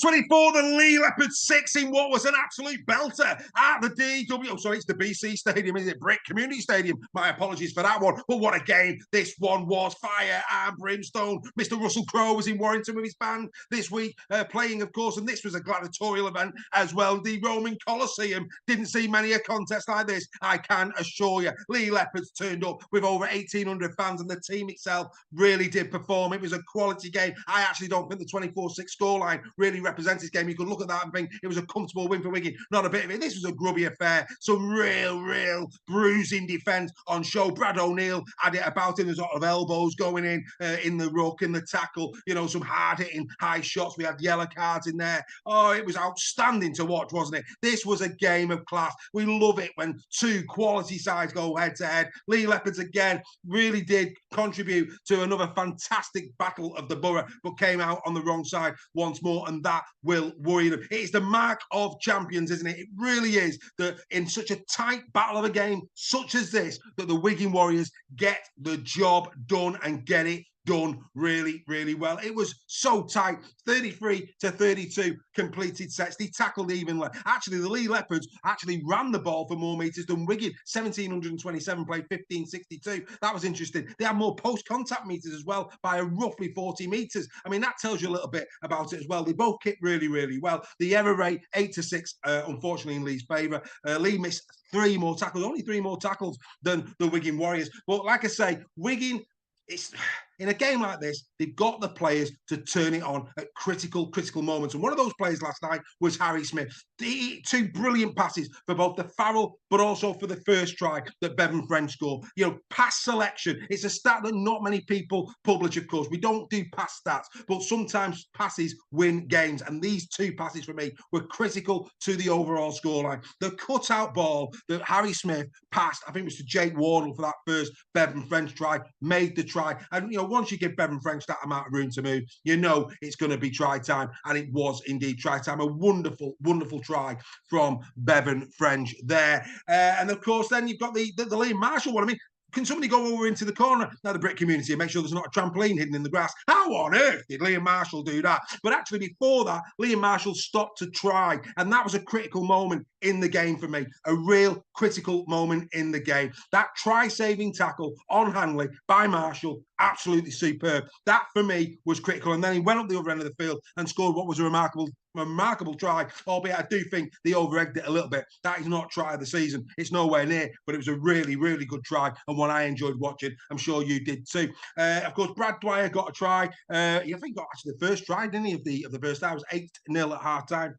24, the Leigh Leopards 6 in what was an absolute belter at the DW. Oh, sorry, it's the BC Stadium, isn't it? Brick Community Stadium. My apologies for that one. But what a game this one was. Fire and brimstone. Mr. Russell Crowe was in Warrington with his band this week, playing, of course, and this was a gladiatorial event as well. The Roman Colosseum didn't see many a contest like this, I can assure you. Leigh Leopards turned up with over 1,800 fans, and the team itself really did perform. It was a quality game. I actually don't think the 24-6 scoreline really represents this game. You could look at that and think it was a comfortable win for Wigan. Not a bit of it. This was a grubby affair. Some real bruising defence on show. Brad O'Neill had it about him. There's a lot of elbows going in the ruck, in the tackle. You know, some hard-hitting high shots. We had yellow cards in there. Oh, it was outstanding to watch, wasn't it? This was a game of class. We love it when two quality sides go head-to-head. Leigh Leopards, again, really did contribute to another fantastic battle of the borough, but came out on the wrong side once more, and that will worry them. It's the mark of champions, isn't it? It really is, that in such a tight battle of a game such as this, that the Wigan Warriors get the job done and get it done really well. It was so tight. 33-32 completed sets. They tackled evenly. Actually, the Leigh Leopards actually ran the ball for more metres than Wigan. 1,727 played 1,562. That was interesting. They had more post-contact metres as well by a roughly 40 metres. I mean, that tells you a little bit about it as well. They both kicked really well. The error rate, 8-6, unfortunately in Leigh's favour. Leigh missed only three more tackles than the Wigan Warriors. But like I say, Wigan, it's in a game like this, they've got the players to turn it on at critical moments. And one of those players last night was Harry Smith. Two brilliant passes for both the Farrell, but also for the first try that Bevan French scored. You know, pass selection. It's a stat that not many people publish, of course. We don't do pass stats, but sometimes passes win games. And these two passes for me were critical to the overall scoreline. The cutout ball that Harry Smith passed, I think it was to Jake Wardle for that first Bevan French try, made the try. And, you know, once you give Bevan French that amount of room to move, you know it's going to be try time. And it was indeed try time. A wonderful try from Bevan French there. And of course, then you've got the Liam Marshall one. I mean, can somebody go over into the corner? Now, the Brick community, and make sure there's not a trampoline hidden in the grass. How on earth did Liam Marshall do that? But actually, before that, Liam Marshall stopped to try. And that was a critical moment in the game for me. A real critical moment in the game. That try-saving tackle on Hanley by Marshall, absolutely superb. That, for me, was critical. And then he went up the other end of the field and scored what was a remarkable try, albeit I do think they over-egged it a little bit. That is not try of the season. It's nowhere near, but it was a really good try and one I enjoyed watching. I'm sure you did too. Of course, Brad Dwyer got a try. I think he got actually the first try, didn't he, of the first half. It was 8-0 at half-time.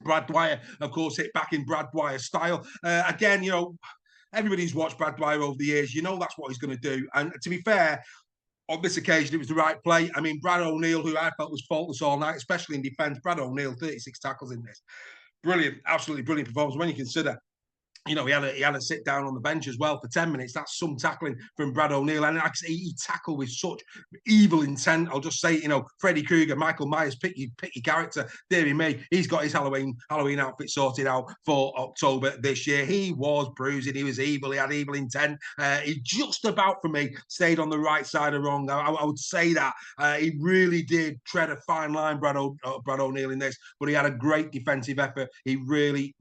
Brad Dwyer, of course, hit back in Brad Dwyer style. Again, you know, everybody's watched Brad Dwyer over the years. You know that's what he's going to do. And to be fair, on this occasion, it was the right play. I mean, Brad O'Neill, who I felt was faultless all night, especially in defence. Brad O'Neill, 36 tackles in this. Brilliant, absolutely brilliant performance. When you consider, you know, he had a sit down on the bench as well for 10 minutes. That's some tackling from Brad O'Neill. And he tackled with such evil intent. I'll just say, you know, Freddy Krueger, Michael Myers, pick your character. Deary me, he's got his Halloween outfit sorted out for October this year. He was bruising. He was evil. He had evil intent. He just about, for me, stayed on the right side of wrong. I would say that. He really did tread a fine line, Brad O'Neill, in this. But he had a great defensive effort. He really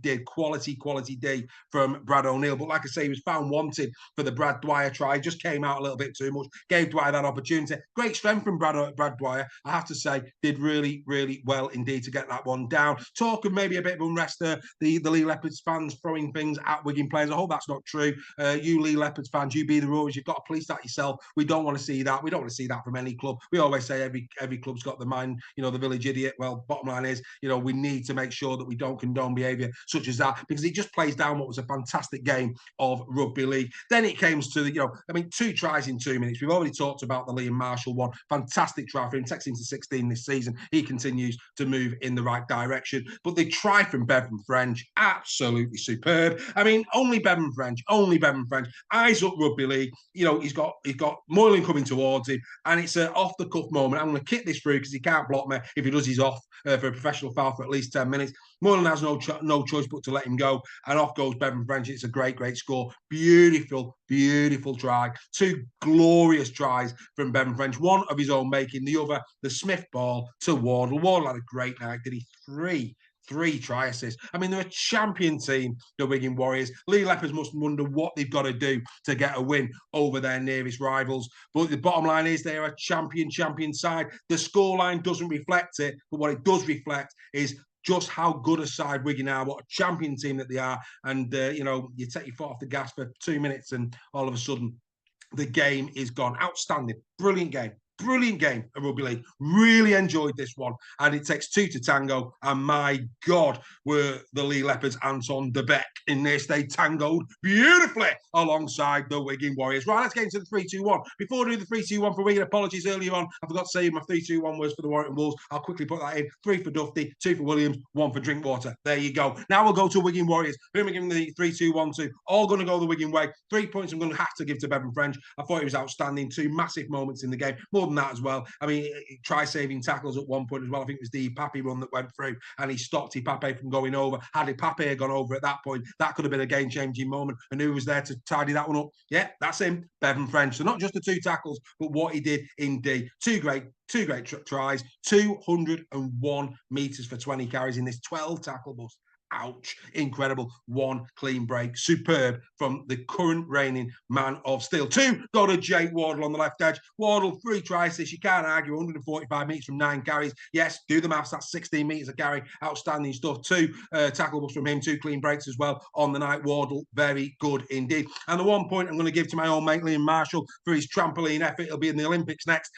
did. Quality D from Brad O'Neill. But like I say, he was found wanted for the Brad Dwyer try. He just came out a little bit too much. Gave Dwyer that opportunity. Great strength from Brad Dwyer. I have to say, did really well indeed to get that one down. Talk of maybe a bit of unrest there. The Leigh Leopards fans throwing things at Wigan players. I hope that's not true. You Leigh Leopards fans, you be the rules. You've got to police that yourself. We don't want to see that. We don't want to see that from any club. We always say every club's got the mind, you know, the village idiot. Well, bottom line is, you know, we need to make sure that we don't condone behaviour such as that, because it just plays down what was a fantastic game of rugby league. Then it comes to the, you know, I mean, 2 tries in 2 minutes. We've already talked about the Liam Marshall one. Fantastic try for him. Takes him to 16 this season. He continues to move in the right direction. But the try from Bevan French, absolutely superb. I mean, only Bevan French. Eyes up rugby league. You know, he's got Moylan coming towards him, and it's an off the cuff moment. I'm going to kick this through because he can't block me. If he does, he's off for a professional foul for at least 10 minutes. Moylan has no choice but to let him go, and off goes Bevan French. It's a great score. Beautiful try. Two glorious tries from Bevan French. One of his own making, the other, the Smith ball to Wardle. Wardle had a great night. Did he? Three try assists. I mean, they're a champion team, the Wigan Warriors. Leigh Leopards must wonder what they've got to do to get a win over their nearest rivals. But the bottom line is they're a champion side. The scoreline doesn't reflect it, but what it does reflect is just how good a side Wigan are, what a champion team that they are. And, you take your foot off the gas for 2 minutes and all of a sudden the game is gone. Outstanding. Brilliant game of Rugby League. Really enjoyed this one. And it takes two to tango. And my God, were the Leigh Leopards Anton de Beek in this. They tangoed beautifully alongside the Wigan Warriors. Right, let's get into the 3-2-1. Before I do the 3-2-1 for Wigan, apologies earlier on. I forgot to say my 3-2-1 was for the Warrington Wolves. I'll quickly put that in. 3 for Duffy, 2 for Williams, 1 for Drinkwater. There you go. Now we'll go to Wigan Warriors. Who am I giving the 3-2-1 to? All going to go the Wigan way. 3 points I'm going to have to give to Bevan French. I thought he was outstanding. 2 massive moments in the game. More than that as well. I mean, try saving tackles at one point as well. I think it was the Ipape run that went through and he stopped Ipape from going over. Had Ipape gone over at that point, that could have been a game-changing moment. And who was there to tidy that one up? Yeah, that's him, Bevan French. So not just the 2 tackles, but what he did in D. Two great tries, 201 metres for 20 carries in this 12-tackle bus. Ouch. Incredible. 1 clean break. Superb from the current reigning man of steel. 2 go to Jake Wardle on the left edge. Wardle, 3 tries this. You can't argue. 145 metres from 9 carries. Yes, do the maths. That's 16 metres a carry. Outstanding stuff. 2 tackles from him. 2 clean breaks as well on the night. Wardle, very good indeed. And the 1 point I'm going to give to my own mate Liam Marshall for his trampoline effort. He'll be in the Olympics next.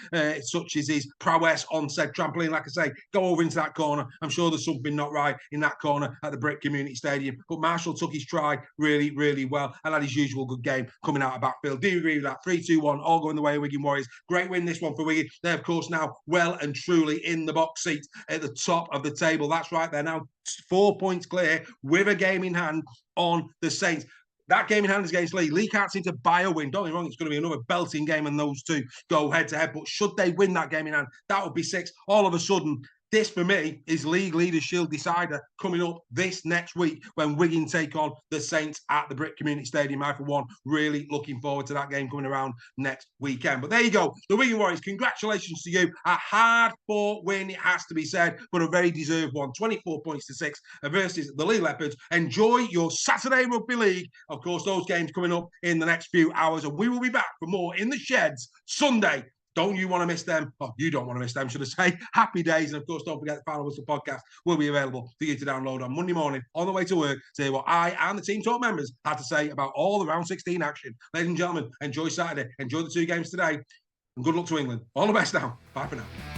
Such as his prowess on said trampoline. Like I say, go over into that corner. I'm sure there's something not right in that corner at the Brick Community Stadium, but Marshall took his try really well and had his usual good game coming out of backfield. Do you agree with that? 3-2-1, all going the way of Wigan Warriors. Great win this one for Wigan. They're of course now well and truly in the box seat at the top of the table. That's right, they're now 4 points clear with a game in hand on the Saints. That game in hand is against Leigh. Leigh can't seem to buy a win. Don't get me wrong, it's going to be another belting game and those two go head to head. But should they win that game in hand, that would be 6. All of a sudden, this, for me, is League Leaders Shield decider coming up this next week when Wigan take on the Saints at the Brick Community Stadium. I, for one, really looking forward to that game coming around next weekend. But there you go. The Wigan Warriors, congratulations to you. A hard-fought win, it has to be said, but a very deserved one. 24 points to 6 versus the Leigh Leopards. Enjoy your Saturday Rugby League. Of course, those games coming up in the next few hours, and we will be back for more in the sheds Sunday. Don't you want to miss them? Oh, you don't want to miss them, should I say. Happy days. And of course, don't forget the Final Whistle podcast will be available for you to download on Monday morning on the way to work to hear what I and the Team Talk members had to say about all the round 16 action. Ladies and gentlemen, enjoy Saturday. Enjoy the 2 games today. And good luck to England. All the best now. Bye for now.